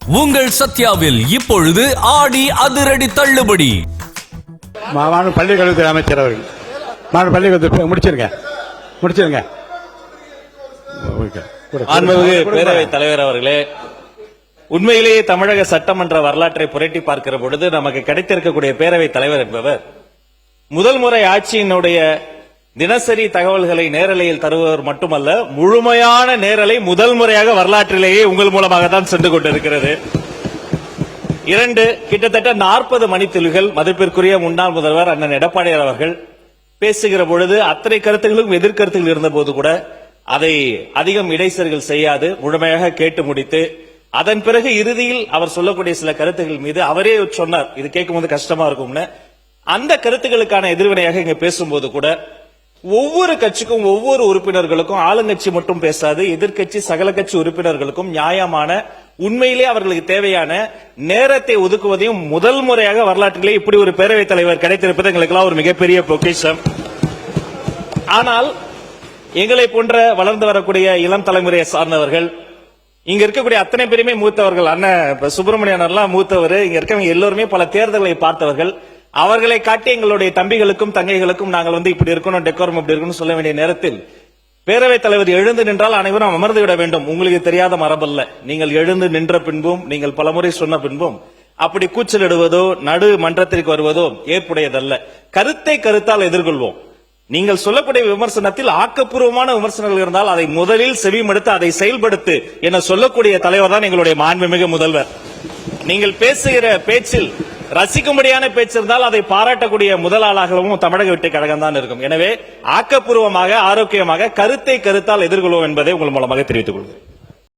உங்கள் சத்யாவில் இப்பொழுது ஆடி அதிரடி தள்ளுபடி. பள்ளிக்கல்வித்துறை அமைச்சர் அவர்கள் பள்ளிக்கல்வி முடிச்சிருங்க. மாண்புமிகு பேரவைத் தலைவர் அவர்களே, உண்மையிலேயே தமிழக சட்டமன்ற வரலாற்றை புரட்டி பார்க்கிற பொழுது நமக்கு கிடைத்திருக்கக்கூடிய பேரவைத் தலைவர் என்பவர் முதல் முறை ஆட்சியினுடைய தினசரி தகவல்களை நேரலையில் தருபவர் மட்டுமல்ல, முழுமையான நேரலை முதல் முறையாக வரலாற்றிலேயே உங்கள் மூலமாக தான் சென்று கொண்டிருக்கிறது. கிட்டத்தட்ட 40 மணித்துளிகள் மதிப்பிற்குரிய முன்னாள் முதல்வர் அண்ணன் எடப்பாடியார் அவர்கள் பேசுகிற பொழுது அத்தனை கருத்துகளும் எதிர்கருத்துகள் இருந்த போது கூட அதை அதிகம் இடைச்சல்கள் செய்யாது முழுமையாக கேட்டு முடித்து, அதன் பிறகு இறுதியில் அவர் சொல்லக்கூடிய சில கருத்துக்கள் மீது அவரே சொன்னார், இது கேட்கும்போது கஷ்டமா இருக்கும்னு. அந்த கருத்துக்களுக்கான எதிர்வினையாக இங்க பேசும்போது கூட ஒவ்வொரு கட்சிக்கும் ஒவ்வொரு உறுப்பினர்களுக்கும், ஆளுங்கட்சி மட்டும் பேசாது, எதிர்கட்சி சகல கட்சி உறுப்பினர்களுக்கும் நியாயமான, உண்மையிலே அவர்களுக்கு தேவையான நேரத்தை ஒதுக்குவதையும் முதல் முறையாக வரலாற்றிலே இப்படி ஒரு பேரவைத் தலைவர் கிடைத்திருப்பது எங்களுக்கெல்லாம் ஒரு மிகப்பெரிய பொக்கிஷம். ஆனால் எங்களை போன்ற வளர்ந்து வரக்கூடிய இளம் தலைமுறையை சார்ந்தவர்கள், இங்க இருக்கக்கூடிய அத்தனை பேருமே மூத்தவர்கள், அண்ணன் சுப்பிரமணியன் மூத்தவர், இங்க இருக்கவங்க எல்லோருமே பல தேர்தல்களை பார்த்தவர்கள். அவர்களை காட்டி எங்களுடைய தம்பிகளுக்கும் தங்கைகளுக்கும் நாங்கள் இப்படி இருக்கணும், டெக்கோரம் இப்படி இருக்கணும் சொல்ல வேண்டிய நேரத்தில் பேரவைத் தலைவர் எழுந்து நின்றால் அனைவரும் அமர்ந்து விட வேண்டும். உங்களுக்கு தெரியாத மரபல்ல. நீங்கள் எழுந்து நின்ற பின்பும், நீங்கள் பலமுறை சொன்ன பின்பும் அப்படி கூச்சலிடுவதோ நடு மன்றத்திற்கு வருவதோ ஏற்புடையதல்ல. கருத்தை கருத்தால் எதிர்கொள்வோம். நீங்கள் சொல்லக்கூடிய விமர்சனத்தில் ஆக்கப்பூர்வமான விமர்சனங்கள் இருந்தால் அதை முதலில் செவிமடுத்து அதை செயல்படுத்து என சொல்லக்கூடிய தலைவர் தான் எங்களுடைய மாண்புமிகு முதல்வர். நீங்கள் பேசுகிற பேச்சில் ரசிக்கும்படியான பேச்சு இருந்தால் அதை பாராட்டக்கூடிய முதல் ஆளாகவும் தமிழக வெற்றி கழகம் தான் இருக்கும். எனவே ஆக்கப்பூர்வமாக, ஆரோக்கியமாக கருத்தை கருத்தால் எதிர்கொள்வோம் என்பதை உங்கள் மூலமாக தெரிவித்துக் கொள்கிறேன்.